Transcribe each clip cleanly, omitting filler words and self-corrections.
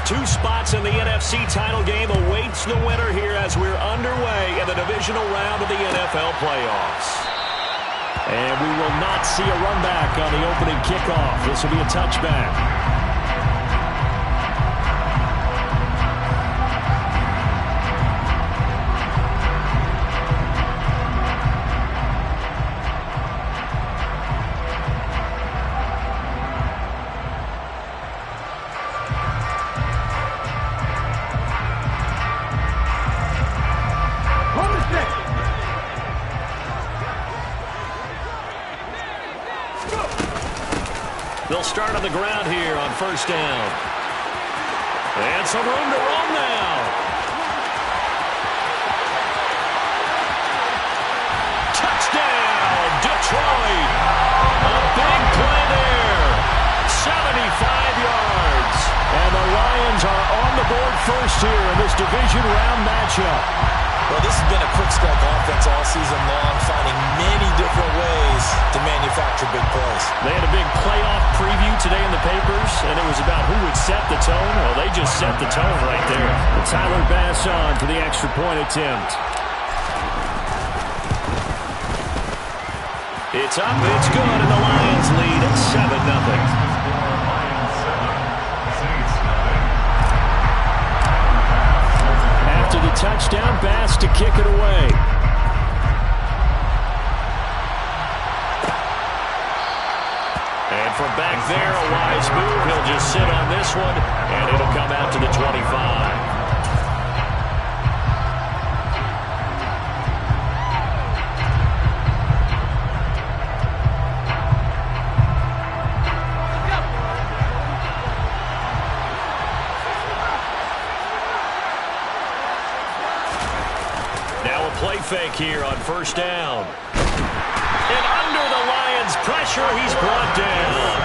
of two spots in the NFC title game awaits the winner here as we're underway in the divisional round of the NFL playoffs. And we will not see a run back on the opening kickoff. This will be a touchback. They'll start on the ground here on first down. And some room to roam now. Touchdown, Detroit. A big play there. 75 yards. And the Lions are on the board first here in this division round matchup. Well, this has been a quick strike offense all season long, finding many different ways to manufacture big plays. They had a big playoff preview today in the papers, and it was about who would set the tone. Well, they just set the tone right there. And Tyler Bass on for the extra point attempt. It's up, it's good, and the Lions lead at 7-0. To the touchdown, Bass to kick it away. And from back there, a wise move. He'll just sit on this one, and it'll come out to the 25. Play fake here on first down. And under the Lions' pressure, he's brought down.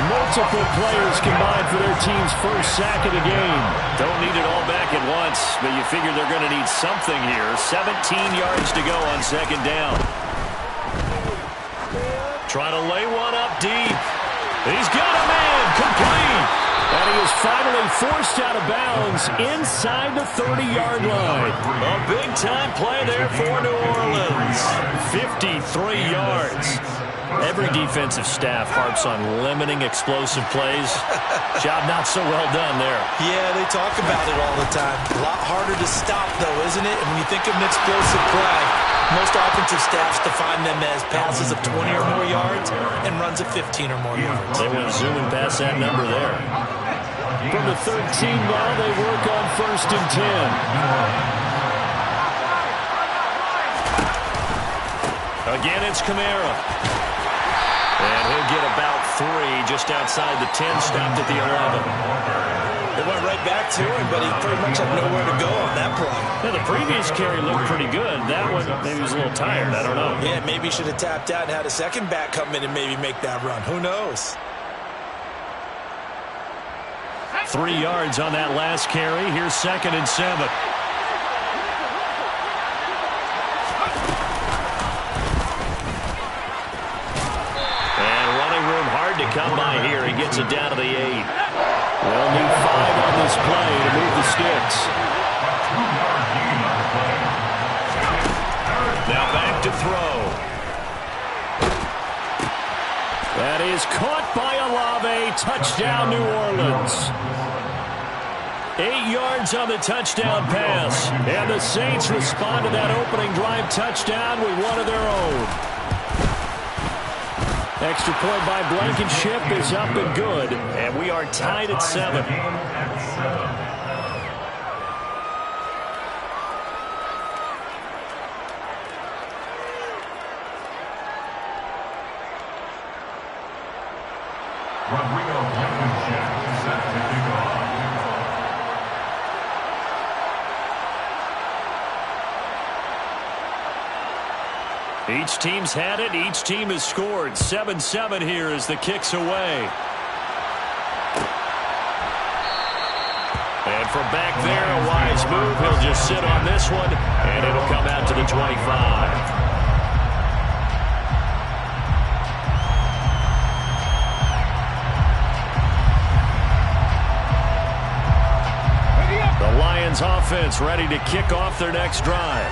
Multiple players combined for their team's first sack of the game. Don't need it all back at once, but you figure they're going to need something here. 17 yards to go on second down. Trying to lay one up deep. He's got a man complete. And he is finally forced out of bounds inside the 30-yard line. A big-time play there for New Orleans. 53 yards. Every defensive staff harps on limiting explosive plays. Job not so well done there. Yeah, they talk about it all the time. A lot harder to stop, though, isn't it? And when you think of an explosive play, most offensive staffs define them as passes of 20 or more yards and runs of 15 or more yards. They went zooming past that number there. From the 13 now, they work on first and 10. Again, it's Kamara. And he'll get about 3 just outside the 10, stopped at the 11. They went right back to him, but he pretty much had nowhere to go on that play. Yeah, the previous carry looked pretty good. That one, maybe he was a little tired. I don't know. Yeah, maybe he should have tapped out and had a second back come in and maybe make that run. Who knows? 3 yards on that last carry. Here's second and 7. And running room hard to come by here. He gets it down to the 8. They'll need 5 on this play to move the sticks. Now back to throw. That is caught by Olave. Touchdown, New Orleans. 8 yards on the touchdown pass. And the Saints respond to that opening drive touchdown with one of their own. Extra point by Blankenship is up and good. And we are tied at 7. Each team's had it. Each team has scored. 7-7 here as the kick's away. And from back there, a wise move. He'll just sit on this one, and it'll come out to the 25. offense ready to kick off their next drive.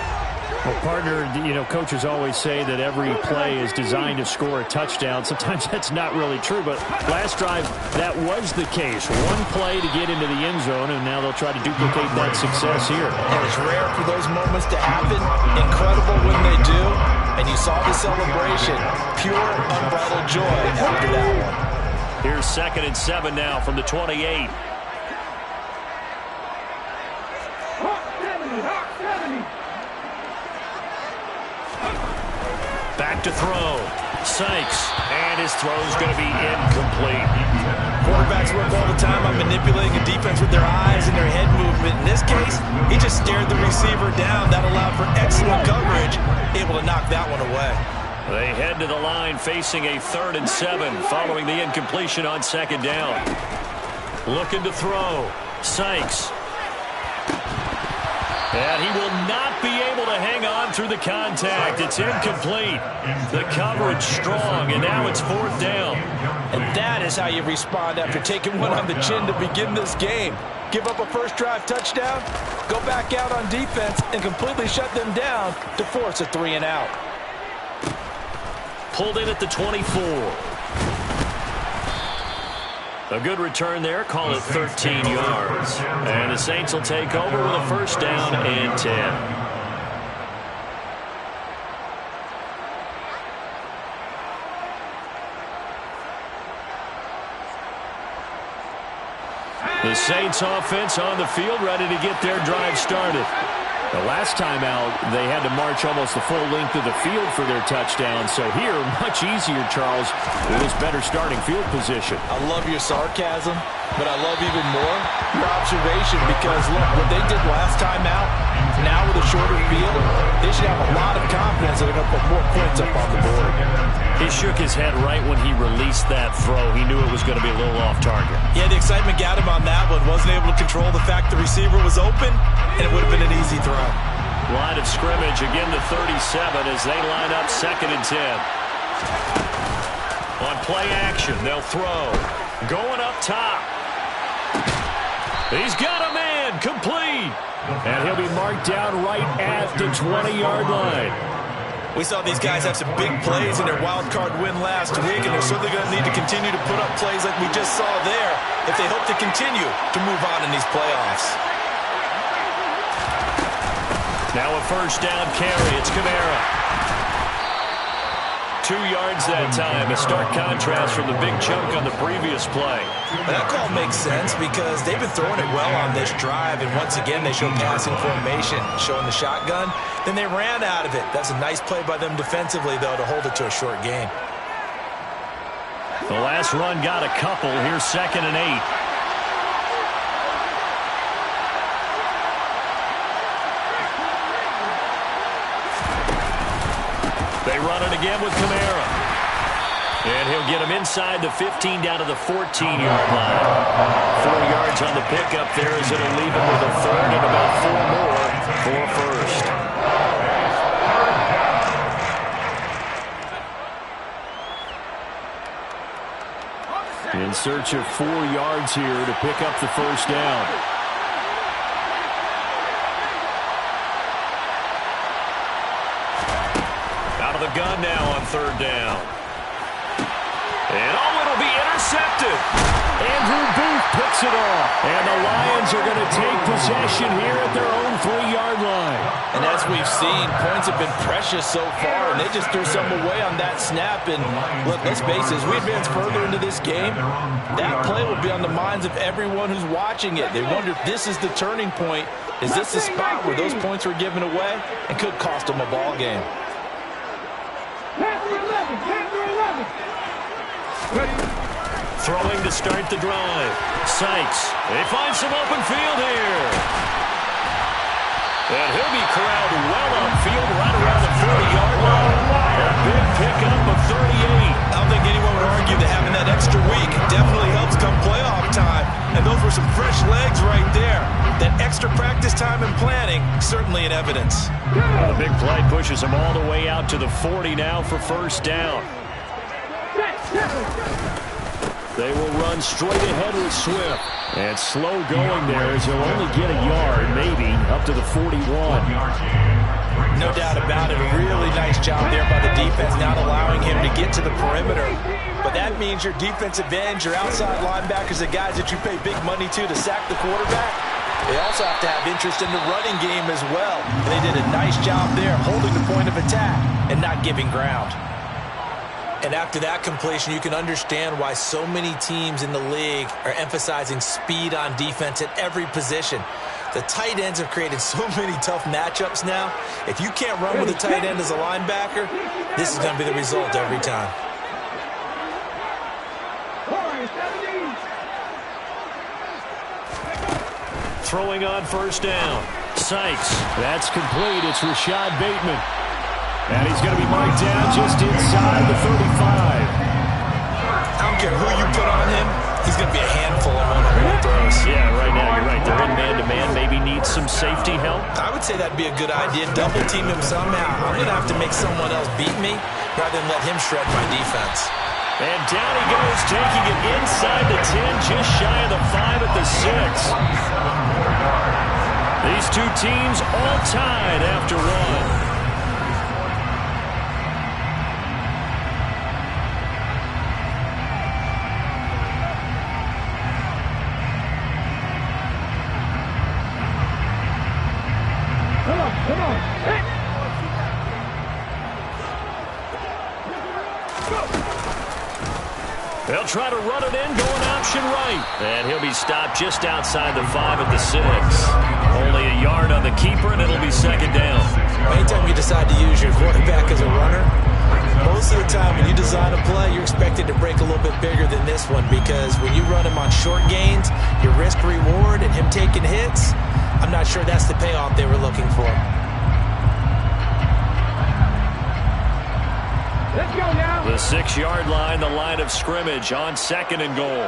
Well, partner, coaches always say that every play is designed to score a touchdown. Sometimes that's not really true, but last drive, that was the case. One play to get into the end zone, and now they'll try to duplicate that success here. And it's rare for those moments to happen. Incredible when they do. And you saw the celebration. Pure, unbridled joy after that one. Here's 2nd and 7 now from the 28. Back to throw. Sykes. And his throw's going to be incomplete. Quarterbacks work all the time on manipulating a defense with their eyes and their head movement. In this case, he just stared the receiver down. That allowed for excellent coverage. Able to knock that one away. They head to the line facing a 3rd and 7 following the incompletion on 2nd down. Looking to throw. Sykes. And he will not be able to hang on through the contact. It's incomplete. The coverage strong, and now it's 4th down. And that is how you respond after taking one on the chin to begin this game. Give up a first drive touchdown, go back out on defense, and completely shut them down to force a 3 and out. Pulled in at the 24. A good return there. Call it 13 yards. And the Saints will take over with a 1st down and 10. The Saints offense on the field ready to get their drive started. The last time out, they had to march almost the full length of the field for their touchdown. So here, much easier, Charles, with this better starting field position. I love your sarcasm, but I love even more your observation because, look, what they did last time out, now with a shorter field, they should have a lot of confidence that they're going to put more points up on the board. He shook his head right when he released that throw. He knew it was going to be a little off target. Yeah, the excitement got him on that one. Wasn't able to control the fact the receiver was open, and it would have been an easy throw. Line of scrimmage again to 37 as they line up 2nd and 10. On play action, they'll throw. Going up top. He's got a man, complete. And he'll be marked down right at the 20-yard line. We saw these guys have some big plays in their wild card win last week, and they're certainly going to need to continue to put up plays like we just saw there if they hope to continue to move on in these playoffs. Now a 1st down carry. It's Kamara. 2 yards that time. A stark contrast from the big chunk on the previous play. That call makes sense because they've been throwing it well on this drive, and once again they showed passing formation, showing the shotgun. Then they ran out of it. That's a nice play by them defensively, though, to hold it to a short gain. The last run got a couple. Here's 2nd and 8. They run it again with Kamara. And he'll get him inside the 15 down to the 14-yard line. 4 yards on the pickup there as it'll leave him with a 3rd and about 4 more for 1st. In search of 4 yards here to pick up the 1st down. The gun now on 3rd down. And it'll be intercepted. Andrew Booth picks it off. And the Lions are going to take possession here at their own 3-yard line. And as we've seen, points have been precious so far, and they just threw some away on that snap. And look, let's face it, as we advance further into this game, that play will be on the minds of everyone who's watching it. They wonder if this is the turning point. Is this the spot where those points were given away and could cost them a ball game? Throwing to start the drive. Sykes. They find some open field here. And he'll be corralled well upfield right around the 40-yard line. A big pickup of 38. I don't think anyone would argue that having that extra week definitely helps come playoff time. And those were some fresh legs right there. That extra practice time and planning, certainly in evidence. The big play pushes him all the way out to the 40 now for 1st down. They will run straight ahead with Swift. And slow going there as he'll only get a yard, maybe, up to the 41. No doubt about it. A really nice job there by the defense, not allowing him to get to the perimeter. But that means your defensive ends, your outside linebackers, the guys that you pay big money to sack the quarterback, they also have to have interest in the running game as well. And they did a nice job there, holding the point of attack and not giving ground. And after that completion, you can understand why so many teams in the league are emphasizing speed on defense at every position. The tight ends have created so many tough matchups now. If you can't run with a tight end as a linebacker, this is going to be the result every time. Throwing on first down. Sykes. That's complete. It's Rashad Bateman. And he's going to be marked down just inside the 35. I don't care who you put on him. He's going to be a handful of one-on-one throws. Yeah, right now you're right. They're in man-to-man. Maybe needs some safety help. I would say that'd be a good idea. Double team him somehow. I'm going to have to make someone else beat me rather than let him shred my defense. And down he goes, taking it inside the 10, just shy of the 5 at the 6. These two teams all tied after one. They'll try to run it in, going option right. And he'll be stopped just outside the 5 at the 6. Only a yard on the keeper, and it'll be second down. Anytime you decide to use your quarterback as a runner, most of the time when you design a play, you're expected to break a little bit bigger than this one, because when you run him on short gains, your risk-reward and him taking hits, I'm not sure that's the payoff they were looking for. Let's go now. The 6-yard line, the line of scrimmage on second and goal.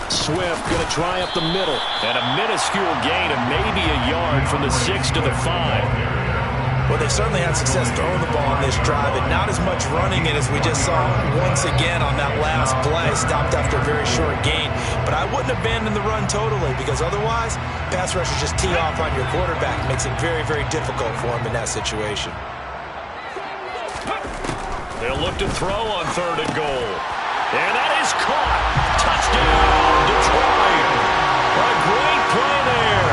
Swift going to try up the middle. And a minuscule gain of maybe a yard from the 6 to the 5. Well, they've certainly had success throwing the ball on this drive, and not as much running it as we just saw once again on that last play, stopped after a very short gain. But I wouldn't abandon the run totally, because otherwise, pass rushers just tee off on your quarterback. It makes it very, very difficult for him in that situation. They'll look to throw on third and goal. And that is caught. Touchdown, Detroit. A great play there.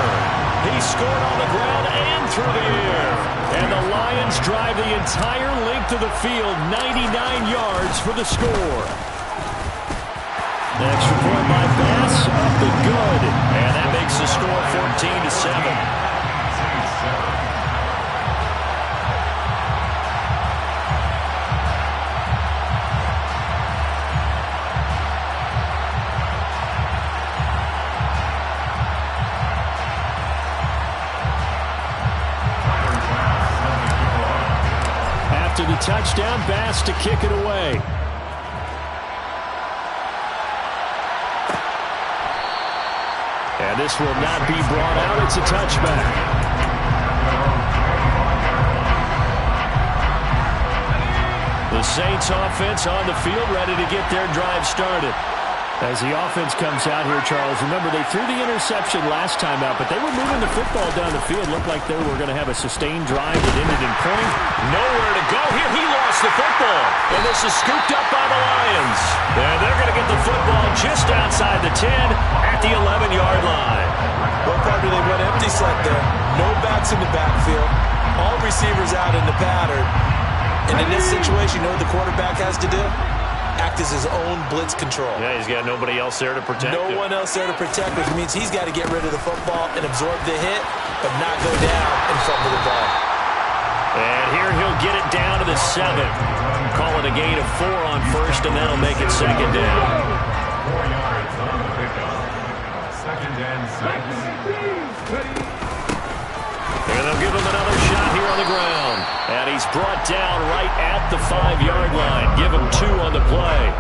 He scored on the ground and through the air. And the Lions drive the entire length of the field, 99 yards for the score. The extra point by Bass, up and good. And that makes the score 14-7. After the touchdown, Bass to kick it away. And this will not be brought out. It's a touchback. The Saints offense on the field, ready to get their drive started. As the offense comes out here, Charles, remember they threw the interception last time out, but they were moving the football down the field. Looked like they were going to have a sustained drive that ended in point. Nowhere to go here. He lost the football. And this is scooped up by the Lions. And they're going to get the football just outside the 10 at the 11-yard line. Well, probably they went empty set there. No backs in the backfield. All receivers out in the pattern. And in this situation, you know what the quarterback has to do? Act as his own blitz control. Yeah, he's got nobody else there to protect him. No one else there to protect, which means he's got to get rid of the football and absorb the hit, but not go down in front of the ball. And here he'll get it down to the 7. Call it a gain of 4 on first, and that'll make it second down. 4 yards on the pickup. Second and 6. And they'll give him another shot here on the ground. And he's brought down right at the 5-yard line. Give him 2 on the play.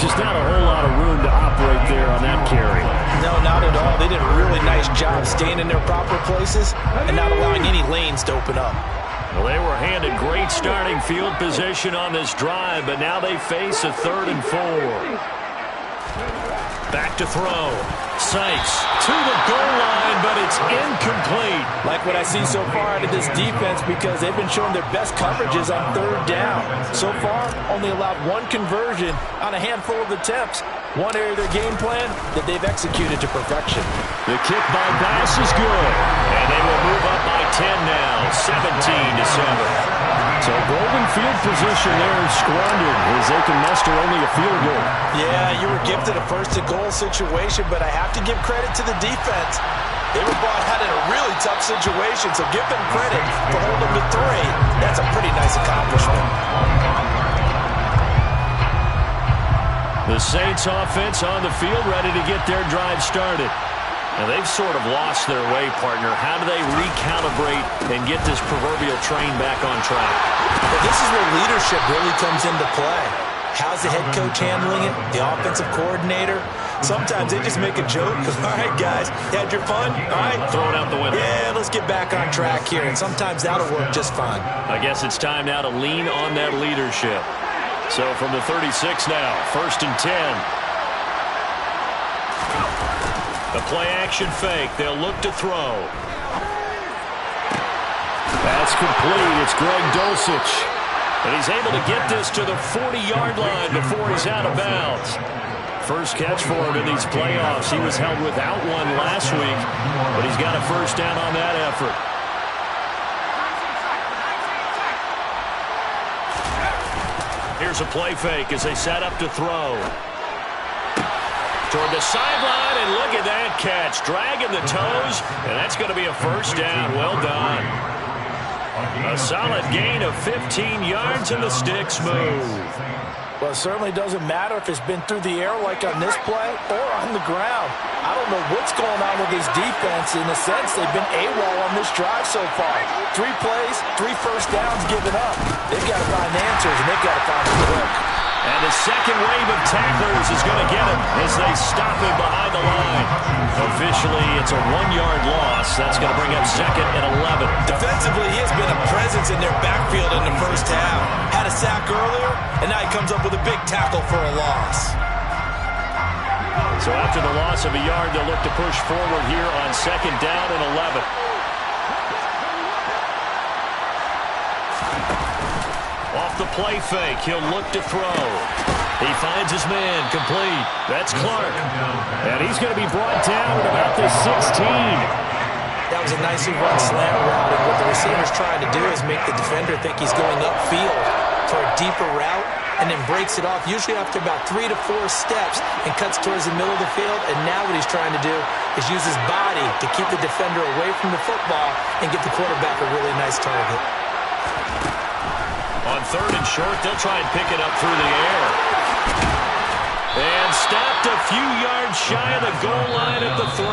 Just not a whole lot of room to operate there on that carry. No, not at all. They did a really nice job staying in their proper places and not allowing any lanes to open up. Well, they were handed great starting field position on this drive, but now they face a 3rd and 4. Back to throw. Sykes to the goal line, but it's incomplete. Like what I see so far out of this defense, because they've been showing their best coverages on 3rd down. So far, only allowed 1 conversion on a handful of attempts. One area of their game plan that they've executed to perfection. The kick by Bass is good, and they will move up by 10 now, 17-7. So golden field position there is squandered as they can muster only a field goal. Yeah, you were gifted a 1st-and-goal situation, but I have to give credit to the defense. They were brought out in a really tough situation, so give them credit for holding them to 3. That's a pretty nice accomplishment. The Saints offense on the field ready to get their drive started. Now they've sort of lost their way, partner. How do they recalibrate and get this proverbial train back on track? Well, this is where leadership really comes into play. How's the head coach handling it? The offensive coordinator? Sometimes they just make a joke. All right, guys, you had your fun? All right. Throw it out the window. Yeah, let's get back on track here. And sometimes that'll work just fine. I guess it's time now to lean on that leadership. So from the 36 now, 1st and 10. The play-action fake. They'll look to throw. That's complete. It's Greg Dulcich. And he's able to get this to the 40-yard line before he's out of bounds. First catch for him in these playoffs. He was held without one last week, but he's got a 1st down on that effort. Here's a play fake as they set up to throw. Toward the sideline, and look at that catch. Dragging the toes, and that's going to be a 1st down. Well done. A solid gain of 15 yards, and the sticks move. Well, it certainly doesn't matter if it's been through the air like on this play or on the ground. I don't know what's going on with this defense. In a sense, they've been AWOL on this drive so far. 3 plays, 3 1st downs given up. They've got to find answers, and they've got to find them quick. And the second wave of tacklers is going to get him as they stop him behind the line. Officially, it's a 1-yard loss. That's going to bring up 2nd and 11. Defensively, he has been a presence in their backfield in the 1st half. Had a sack earlier, and now he comes up with a big tackle for a loss. So after the loss of a yard, they'll look to push forward here on 2nd down and 11. Off the play fake, he'll look to throw. He finds his man, complete. That's Clark. And he's going to be brought down at about the 16. That was a nicely run slant route, and what the receiver's trying to do is make the defender think he's going upfield for a deeper route, and then breaks it off, usually after about 3 to 4 steps, and cuts towards the middle of the field. And now what he's trying to do is use his body to keep the defender away from the football and get the quarterback a really nice target. On 3rd and short, they'll try and pick it up through the air. And stopped a few yards shy of the goal line at the 3.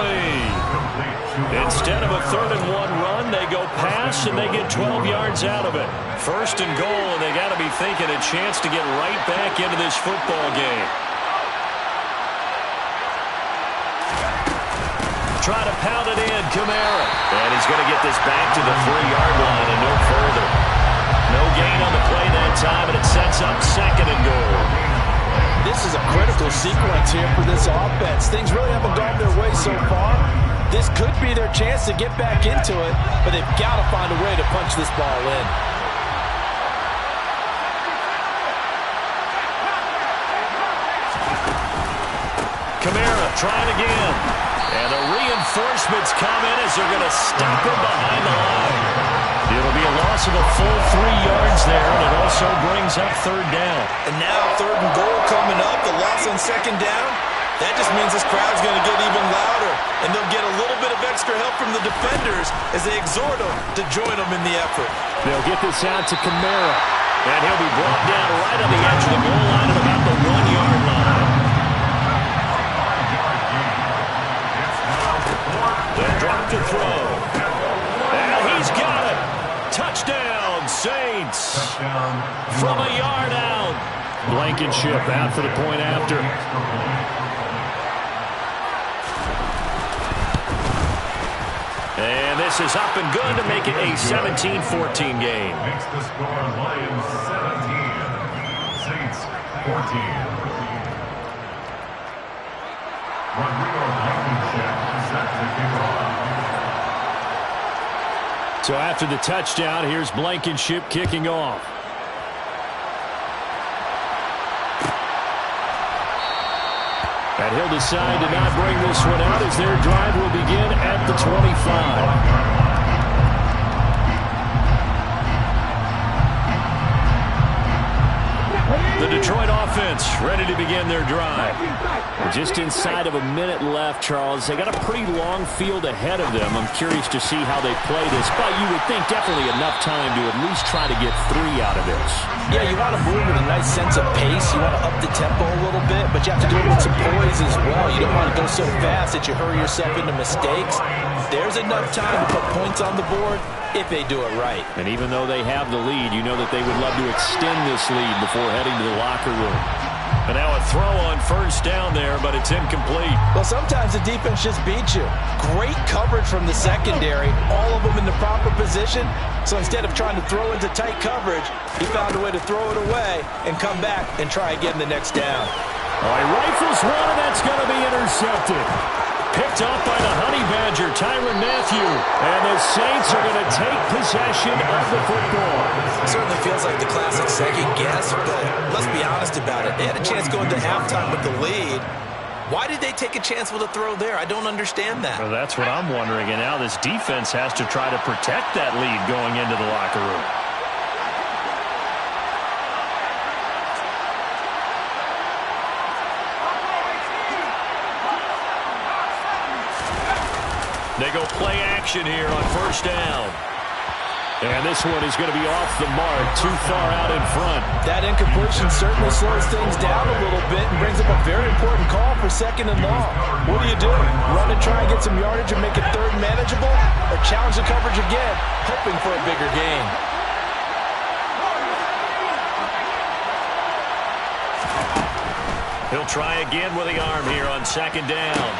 Instead of a 3rd and 1 run, they go pass, and they get 12 yards out of it. 1st and goal, and they got to be thinking a chance to get right back into this football game. Try to pound it in, Kamara. And he's going to get this back to the 3-yard line and no further. No gain on the play that time, and it sets up 2nd and goal. This is a critical sequence here for this offense. Things really haven't gone their way so far. This could be their chance to get back into it, but they've got to find a way to punch this ball in. Kamara trying again. And the reinforcements come in as they're going to stop him behind the line. It'll be a loss of a full 3 yards there, and it also brings up 3rd down. And now 3rd and goal coming up, the loss on 2nd down. That just means this crowd's going to get even louder, and they'll get a little bit of extra help from the defenders as they exhort them to join them in the effort. They'll get this out to Kamara, and he'll be brought down right on the edge of the goal line at about the 1-yard line. They'll drop to throw. And he's got it. Touchdown, Saints. From a yard out. Blankenship out for the point after. And this is up and good to make it a 17-14 game. Makes the score Lions 17, Saints 14. Rodrigo Blankenship set to kick off. So after the touchdown, here's Blankenship kicking off. And he'll decide to not bring this one out as their drive will begin at the 25. The Detroit offense ready to begin their drive. Just inside of a minute left, Charles. They got a pretty long field ahead of them. I'm curious to see how they play this, but you would think definitely enough time to at least try to get 3 out of this. Yeah, you want to move with a nice sense of pace. You want to up the tempo a little bit, but you have to do it with some poise as well. You don't want to go so fast that you hurry yourself into mistakes. There's enough time to put points on the board if they do it right. And even though they have the lead, you know that they would love to extend this lead before heading to the locker room. And now a throw on first down there, but it's incomplete. Well, sometimes the defense just beats you. Great coverage from the secondary, all of them in the proper position. So instead of trying to throw into tight coverage, he found a way to throw it away and come back and try again the next down. All right, rifles one, and that's going to be intercepted. Picked up by the Honey Badger, Tyrann Mathieu. And the Saints are going to take possession of the football. It certainly feels like the classic second guess, but let's be honest about it. They had a chance going to halftime with the lead. Why did they take a chance with a throw there? I don't understand that. Well, that's what I'm wondering. And now this defense has to try to protect that lead going into the locker room. They go play action here on first down. And this one is going to be off the mark, too far out in front. That incompletion certainly slows things down a little bit and brings up a very important call for second and long. What do? Run and try and get some yardage and make it third manageable? Or challenge the coverage again, hoping for a bigger gain? He'll try again with the arm here on second down.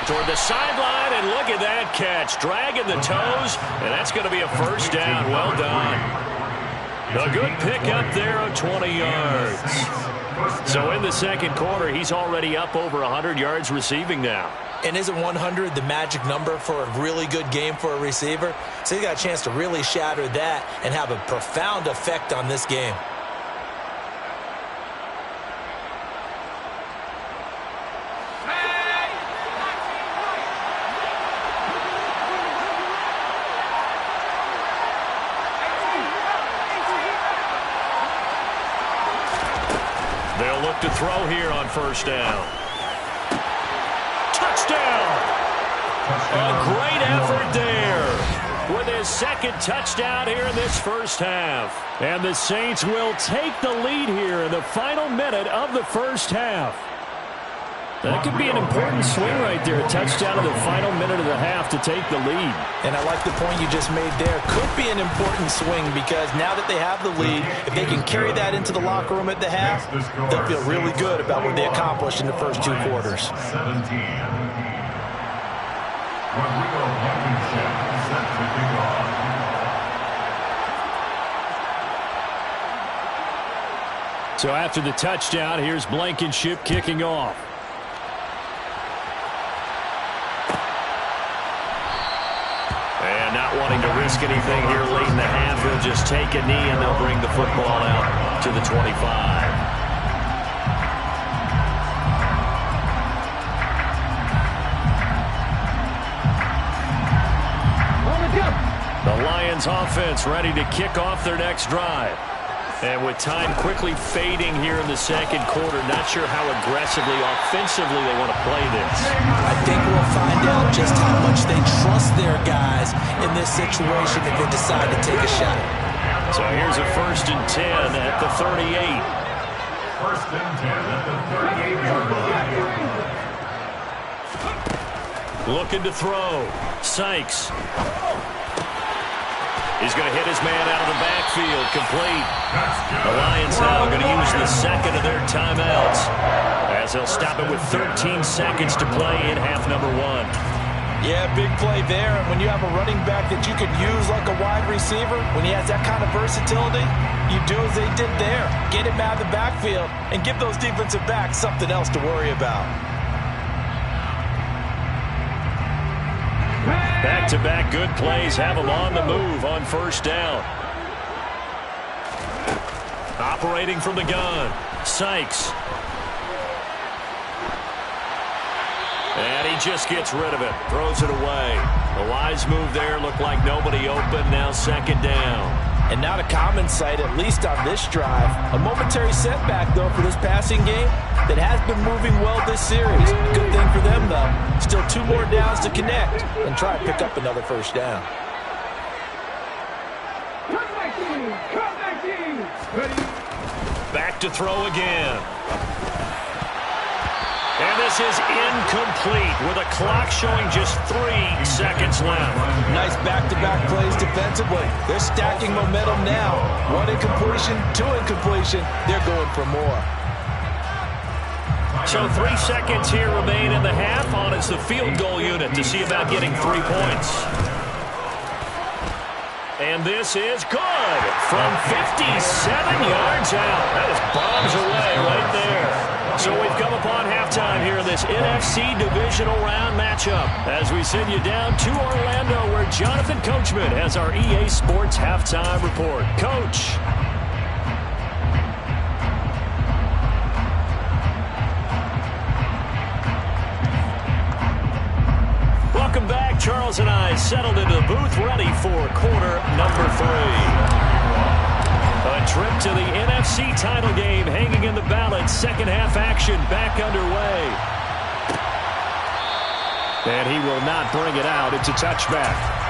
Toward the sideline, and look at that catch. Dragging the toes, and that's going to be a first down. Well done. A good pick up there of 20 yards. So in the second quarter, he's already up over 100 yards receiving now. And isn't 100 the magic number for a really good game for a receiver? So he's got a chance to really shatter that and have a profound effect on this game. They'll look to throw here on first down. Touchdown! A great effort there with his second touchdown here in this first half. And the Saints will take the lead here in the final minute of the first half. That could be an important swing right there. A touchdown in the final minute of the half to take the lead. And I like the point you just made there. Could be an important swing because now that they have the lead, if they can carry that into the locker room at the half, they'll feel really good about what they accomplished in the first 2 quarters. 17. Rodrigo Blankenship set to kick off. So after the touchdown, here's Blankenship kicking off. And not wanting to risk anything here late in the half, he'll just take a knee and they'll bring the football out to the 25. The Lions offense ready to kick off their next drive. And with time quickly fading here in the second quarter, not sure how aggressively, offensively they want to play this. I think we'll find out just how much they trust their guys in this situation if they decide to take a shot. So here's a 1st and 10 at the 38. 1st and 10 at the 38-yard line. Looking to throw. Sykes. He's going to hit his man out of the backfield. Complete. The Lions now going to use the second of their timeouts as they'll stop it with 13 seconds to play in half number 1. Yeah, big play there. And when you have a running back that you can use like a wide receiver, when he has that kind of versatility, you do as they did there. Get him out of the backfield and give those defensive backs something else to worry about. Back-to-back good plays have him on the move on first down. Operating from the gun, Sykes. And he just gets rid of it, throws it away. A wise move there, looked like nobody open, now second down. And not a common sight, at least on this drive. A momentary setback, though, for this passing game that has been moving well this series. Good thing for them, though. Still 2 more downs to connect and try to pick up another first down. Back to throw again. And this is incomplete with a clock showing just 3 seconds left. Nice back-to-back plays defensively. They're stacking momentum now. 1 incompletion, 2 incompletion. They're going for more. So 3 seconds here remain in the half. On it's the field goal unit to see about getting 3 points. And this is good from 57 yards out. That is bombs away right there. So we've come upon halftime here in this NFC Divisional Round matchup as we send you down to Orlando where Jonathan Coachman has our EA Sports Halftime Report. Coach. Welcome back. Charles and I settled into the booth ready for quarter number 3. A trip to the NFC title game hanging in the balance. Second half action back underway. And he will not bring it out. It's a touchback.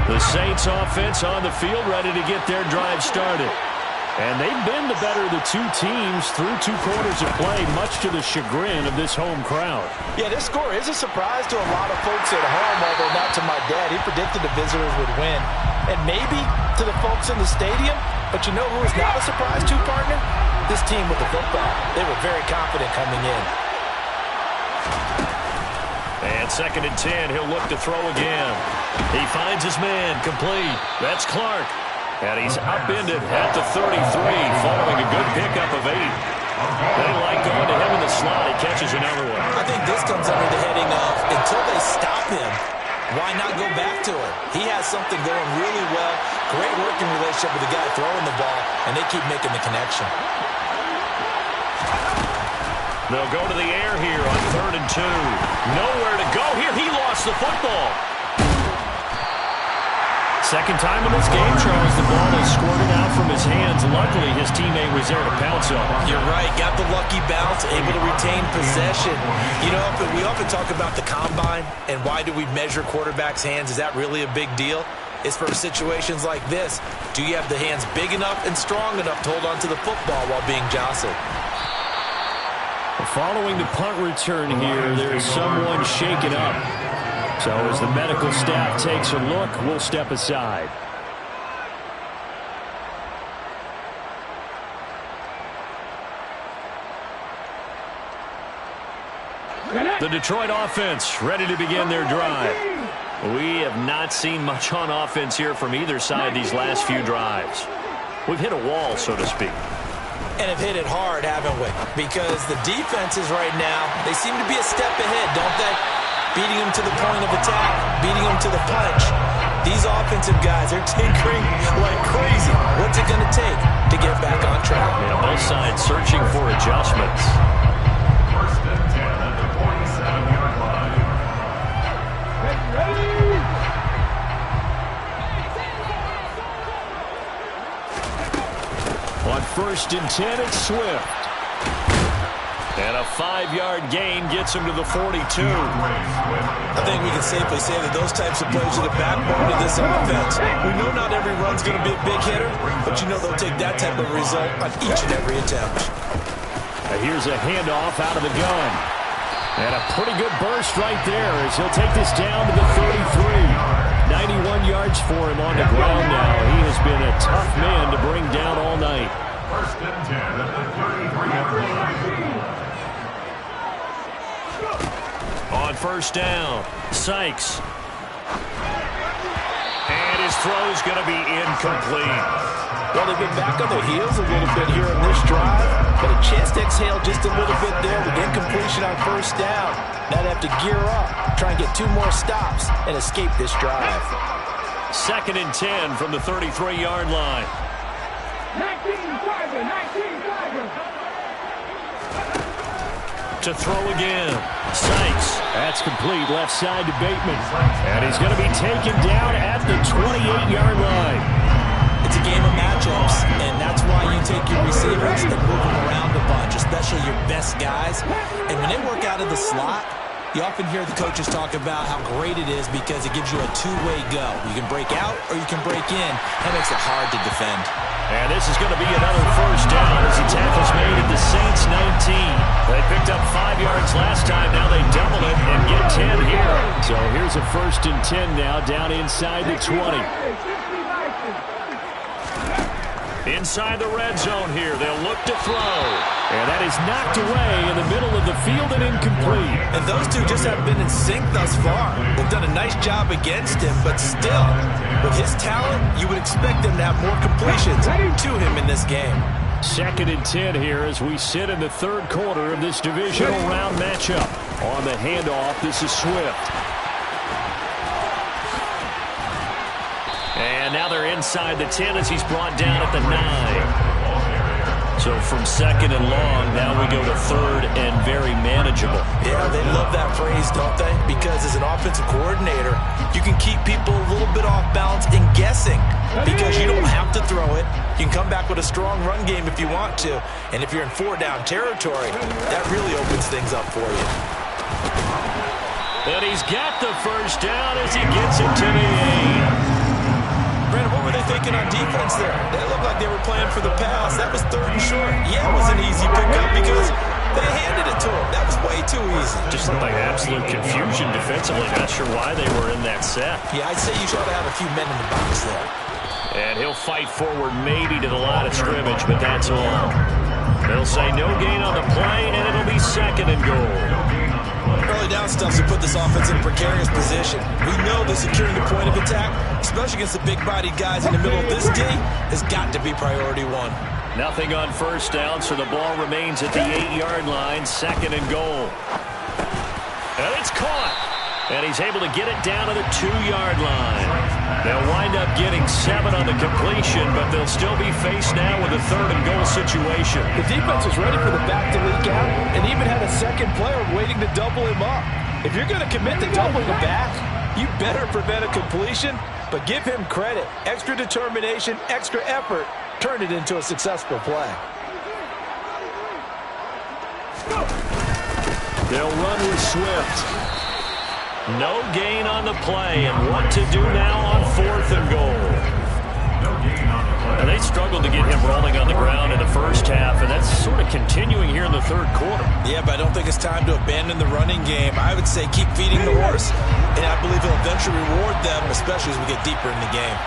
The Saints offense on the field ready to get their drive started. And they've been the better of the 2 teams through 2 quarters of play, much to the chagrin of this home crowd. Yeah, this score is a surprise to a lot of folks at home, although not to my dad. He predicted the visitors would win. And maybe to the folks in the stadium, but you know who is not a surprise to, partner? This team with the football. They were very confident coming in. And 2nd and 10, he'll look to throw again. He finds his man, complete. That's Clark. And he's upended at the 33, following a good pickup of 8. They like going to him in the slot. He catches another one. I think this comes under the heading of, until they stop him, why not go back to him? He has something going really well. Great working relationship with the guy throwing the ball, and they keep making the connection. They'll go to the air here on 3rd and 2. Nowhere to go here. He lost the football. Second time in this game, Charles, the ball is squirting out from his hands. Luckily, his teammate was there to pounce on him. You're right. Got the lucky bounce, able to retain possession. You know, we often talk about the combine and why do we measure quarterbacks' hands. Is that really a big deal? It's for situations like this. Do you have the hands big enough and strong enough to hold on to the football while being jostled? Following the punt return here, there is someone shaken up. So as the medical staff takes a look, we'll step aside. The Detroit offense ready to begin their drive. We have not seen much on offense here from either side these last few drives. We've hit a wall, so to speak. And have hit it hard, haven't we? Because the defenses right now, they seem to be a step ahead, don't they? Beating them to the point of attack, beating them to the punch. These offensive guys are tinkering like crazy. What's it going to take to get back on track? Yeah, both sides searching for adjustments. 1st and 10 at the 47-yard line. Ready? On 1st and 10, it's Swift. And a 5-yard gain gets him to the 42. I think we can safely say that those types of plays are the backbone of this offense. We know not every run's going to be a big hitter, but you know they'll take that type of result on each and every attempt. Here's a handoff out of the gun. And a pretty good burst right there as he'll take this down to the 33. 91 yards for him on the ground now. He has been a tough man to bring down all night. First and 10 at the 33-yard line. On first down, Sykes. And his throw's going to be incomplete. Well, they've been back on their heels a little bit here in this drive, but a chance to exhale just a little bit there with incompletion on first down. Now they have to gear up, try and get 2 more stops, and escape this drive. Second and 10 from the 33-yard line. 19 to throw again. Sykes. That's complete. Left side to Bateman. And he's going to be taken down at the 28-yard line. It's a game of matchups, and that's why you take your receivers and move them around a bunch, especially your best guys. And when they work out of the slot, you often hear the coaches talk about how great it is because it gives you a two-way go. You can break out or you can break in. That makes it hard to defend. And this is going to be another first down as the tackle's made at the Saints 19. They picked up 5 yards last time. Now they double it and get 10 here. So here's a first and 10 now down inside the 20. Inside the red zone here. They'll look to throw. And that is knocked away in the middle of the field and incomplete. And those two just haven't been in sync thus far. They've done a nice job against him, but still, with his talent, you would expect him to have more completions to him in this game. Second and 10 here as we sit in the third quarter of this divisional round matchup. On the handoff, this is Swift. And now they're inside the 10 as he's brought down at the 9. So from second and long, now we go to third and very manageable. Yeah, they love that phrase, don't they? Because as an offensive coordinator, you can keep people a little bit off balance and guessing because you don't have to throw it. You can come back with a strong run game if you want to. And if you're in 4-down territory, that really opens things up for you. And he's got the first down as he gets it to the 8. Brandon, what were they thinking on defense there? They looked like they were playing for the pass. That was third and short. Yeah, it was an easy pickup because they handed it to him. That was way too easy. Just looked like absolute confusion defensively. Not sure why they were in that set. Yeah, I'd say you should have a few men in the box there. And he'll fight forward maybe to the line of scrimmage, but that's all. They'll say no gain on the play, and it'll be second and goal. Early down stuffs will put this offense in a precarious position. We know that securing the point of attack, especially against the big-bodied guys in the middle of this D, has got to be priority one. Nothing on first down, so the ball remains at the 8-yard line, second and goal. And it's caught. And he's able to get it down to the 2-yard line. They'll wind up getting 7 on the completion, but they'll still be faced now with a third and goal situation. The defense was ready for the back to leak out and even had a second player waiting to double him up. If you're going to commit to doubling the back, you better prevent a completion, but give him credit. Extra determination, extra effort, turned it into a successful play. They'll run with Swift. No gain on the play, and what to do now on fourth and goal. And they struggled to get him rolling on the ground in the first half, and that's sort of continuing here in the third quarter. Yeah, but I don't think it's time to abandon the running game. I would say keep feeding the horse, and I believe he'll eventually reward them, especially as we get deeper in the game.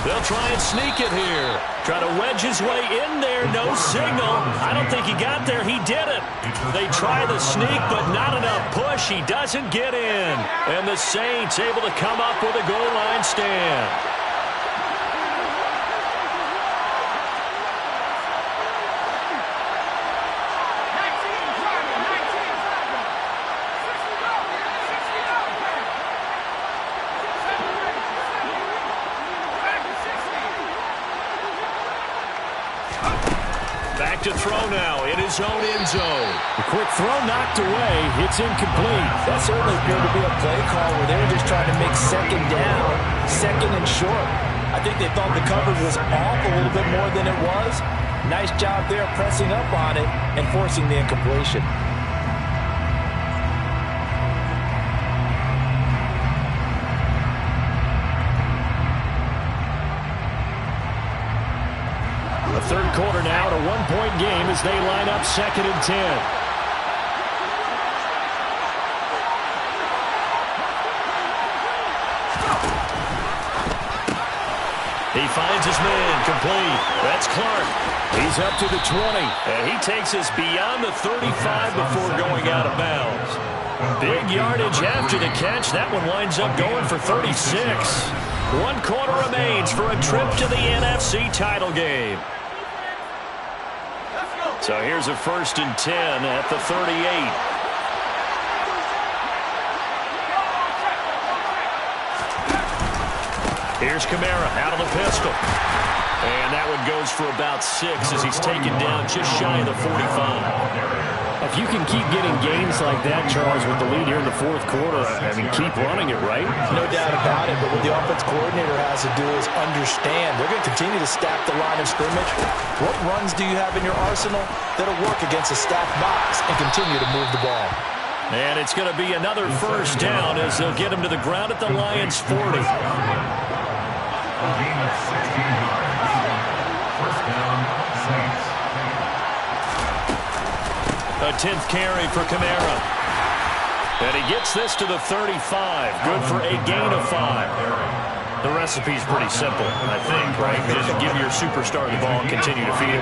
They'll try and sneak it here. Try to wedge his way in there. No signal. I don't think he got there. He did it. They try the sneak, but not enough push. He doesn't get in. And the Saints able to come up with a goal line stand. To throw now in his own end zone. The quick throw knocked away. It's incomplete. That certainly appeared to be a play call where they were just trying to make second down, second and short. I think they thought the coverage was off a little bit more than it was. Nice job there pressing up on it and forcing the incompletion. a one-point game as they line up 2nd and 10. He finds his man, complete. That's Clark. He's up to the 20, and he takes us beyond the 35 before going out of bounds. Big yardage after the catch. That one winds up going for 36. 1 quarter remains for a trip to the NFC title game. So here's a 1st and 10 at the 38. Here's Kamara out of the pistol. And that one goes for about 6 as he's taken down just shy of the 45. If you can keep getting gains like that, Charles, with the lead here in the 4th quarter, I mean, keep running it, right? No doubt about it, but what the offense coordinator has to do is understand they're going to continue to stack the line of scrimmage. What runs do you have in your arsenal that'll work against a stacked box and continue to move the ball? And it's going to be another 1st down as they'll get him to the ground at the Lions' 40. A gain of 16 yards. 1st down, Saints. A 10th carry for Kamara. And he gets this to the 35. Good for a gain of 5. The recipe's pretty simple, I think, right? Just give your superstar the ball and continue to feed him.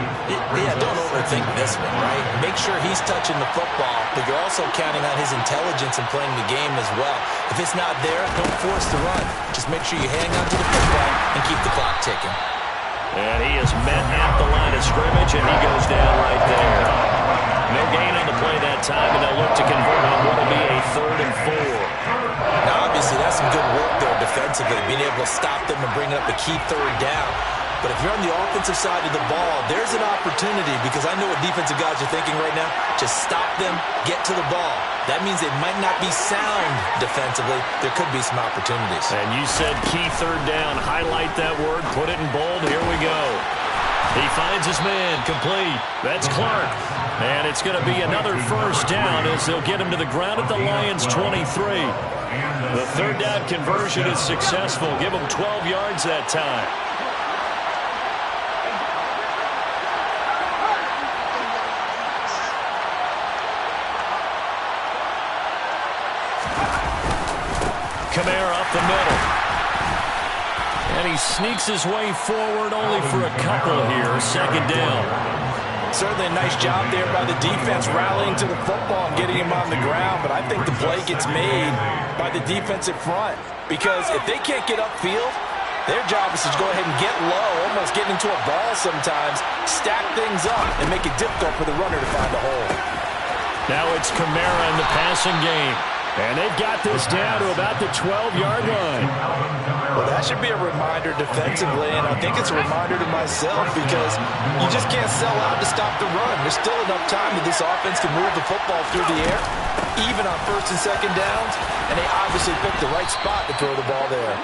Yeah, don't overthink this one, right? Make sure he's touching the football, but you're also counting on his intelligence and playing the game as well. If it's not there, don't force the run. Just make sure you hang on to the football and keep the clock ticking. And he is met at the line of scrimmage, and he goes down right there. No gain on the play that time, and they'll look to convert on what will be a 3rd and 4. Now, obviously, that's some good work there defensively, being able to stop them and bring up a key 3rd down. But if you're on the offensive side of the ball, there's an opportunity because I know what defensive guys are thinking right now. Just stop them, get to the ball. That means they might not be sound defensively. There could be some opportunities. And you said key 3rd down. Highlight that word. Put it in bold. Here we go. He finds his man, complete. That's Clark. And it's going to be another 1st down as they'll get him to the ground at the Lions' 23. The 3rd down conversion is successful. Give him 12 yards that time. Kamara up the middle. And he sneaks his way forward only for a couple here. 2nd down. Certainly a nice job there by the defense rallying to the football and getting him on the ground, but I think the play gets made by the defensive front because if they can't get upfield, their job is to go ahead and get low, almost get into a ball sometimes, stack things up, and make it difficult for the runner to find a hole. Now it's Kamara in the passing game. And they've got this down to about the 12-yard line. Well, that should be a reminder defensively, and I think it's a reminder to myself because you just can't sell out to stop the run. There's still enough time that this offense can move the football through the air, even on 1st and 2nd downs, and they obviously picked the right spot to throw the ball there.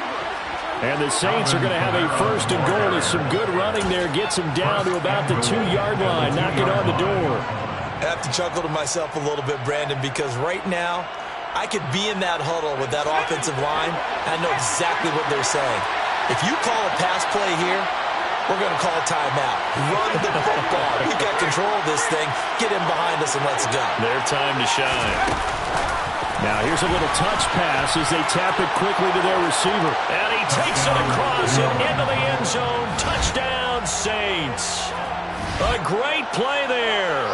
And the Saints are going to have a 1st and goal as some good running there gets them down to about the 2-yard line, knocking on the door. I have to chuckle to myself a little bit, Brandon, because right now, I could be in that huddle with that offensive line, and I know exactly what they're saying. If you call a pass play here, we're going to call a timeout. Run the football. We've got control of this thing. Get in behind us and let's go. Their time to shine. Now here's a little touch pass as they tap it quickly to their receiver. And he takes it across and into the end zone. Touchdown, Saints. A great play there.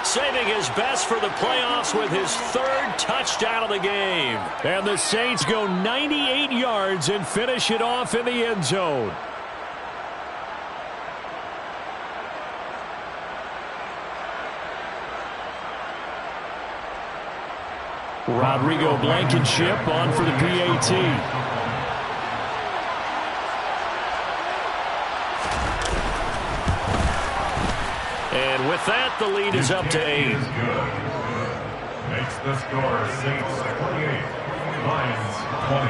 Saving his best for the playoffs with his 3rd touchdown of the game. And the Saints go 98 yards and finish it off in the end zone. Rodrigo Blankenship on for the PAT. And with that, the lead is up to 8. Makes the score Saints 28, Lions 20.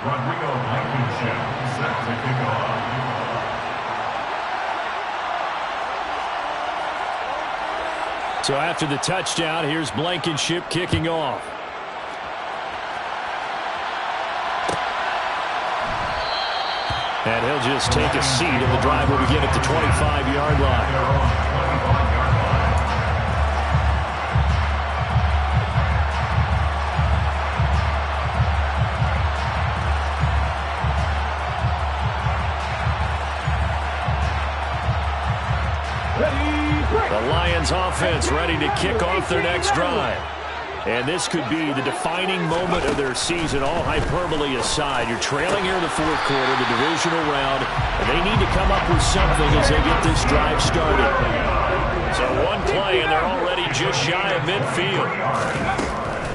Rodrigo Blankenship set to kick off. So after the touchdown, here's Blankenship kicking off. . 2 And he'll just take a seat, and the drive will begin at the 25-yard line. The Lions offense ready to kick off their next drive. And this could be the defining moment of their season, all hyperbole aside. You're trailing here in the fourth quarter, the divisional round, and they need to come up with something as they get this drive started. So one play, and they're already just shy of midfield.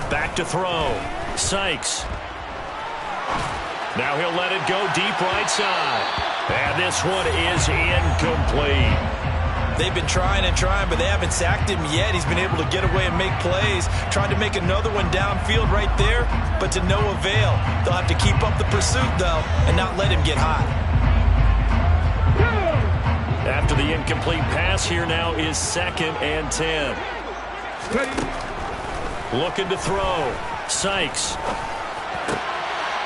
Back to throw. Sykes. Now he'll let it go deep right side. And this one is incomplete. They've been trying and trying, but they haven't sacked him yet. He's been able to get away and make plays. Tried to make another one downfield right there, but to no avail. They'll have to keep up the pursuit, though, and not let him get hot. After the incomplete pass, here now is 2nd and 10. Looking to throw. Sykes.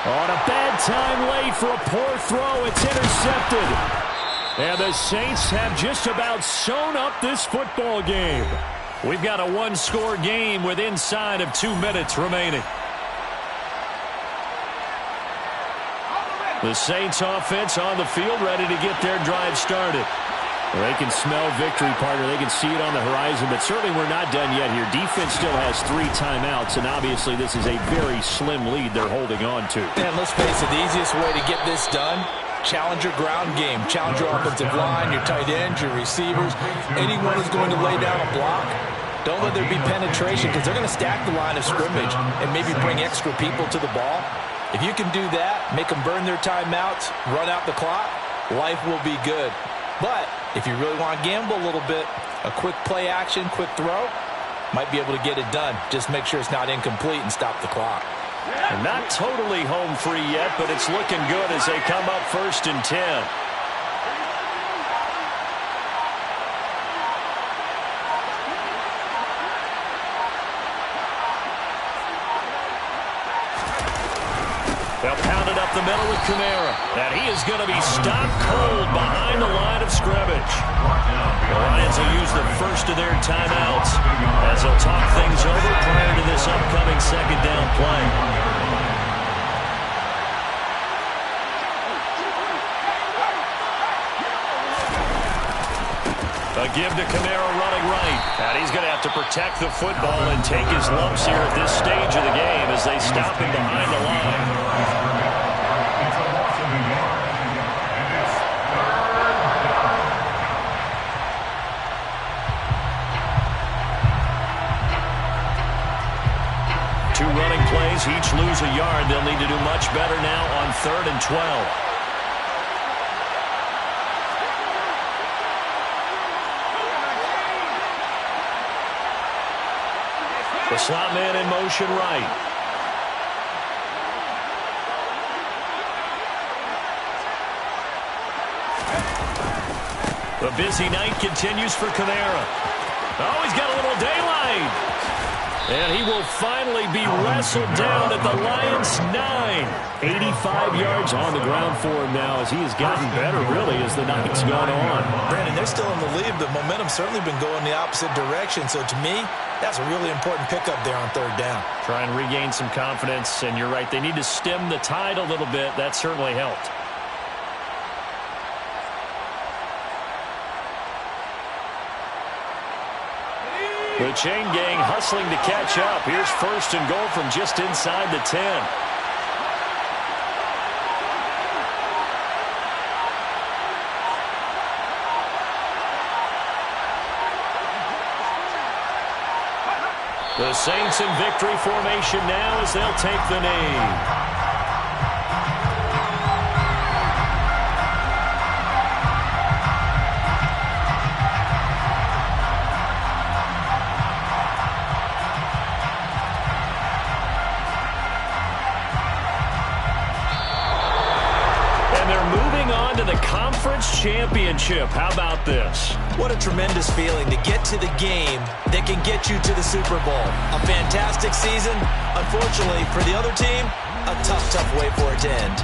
On a bad time late for a poor throw. It's intercepted. And the Saints have just about sewn up this football game. We've got a one-score game with inside of 2 minutes remaining. The Saints offense on the field ready to get their drive started. They can smell victory, partner. They can see it on the horizon, but certainly we're not done yet here. Defense still has 3 timeouts, and obviously this is a very slim lead they're holding on to. And let's face it, the easiest way to get this done, challenge your ground game. Challenge your offensive line, your tight ends, your receivers. Anyone who's going to lay down a block, don't let there be penetration because they're going to stack the line of scrimmage and maybe bring extra people to the ball. If you can do that, make them burn their timeouts, run out the clock, life will be good. But if you really want to gamble a little bit, a quick play action, quick throw, might be able to get it done. Just make sure it's not incomplete and stop the clock. And not totally home free yet, but it's looking good as they come up 1st and 10. They'll pound it up the middle with Kamara. And he is going to be stopped cold behind the line of scrimmage. The Lions will use the first of their timeouts as they'll talk things over prior to this upcoming 2nd down play. A give to Kamara running right. And he's going to have to protect the football and take his lumps here at this stage of the game as they stop him behind the line. Two running plays, each lose a yard. They'll need to do much better now on 3rd and 12. The slot man in motion right. The busy night continues for Kamara. Oh, he's got a little daylight. And he will finally be wrestled down at the Lions' 9. 85 yards on the ground for him now as he has gotten better, really, as the night's gone on. Brandon, they're still in the lead, but momentum's certainly been going the opposite direction. So to me, that's a really important pickup there on 3rd down. Try and regain some confidence, and you're right. They need to stem the tide a little bit. That certainly helped. The chain gang hustling to catch up. Here's 1st and goal from just inside the 10. The Saints in victory formation now as they'll take the knee. Conference championship. How about this? What a tremendous feeling to get to the game that can get you to the Super Bowl. A fantastic season. Unfortunately, for the other team, a tough way for it to end.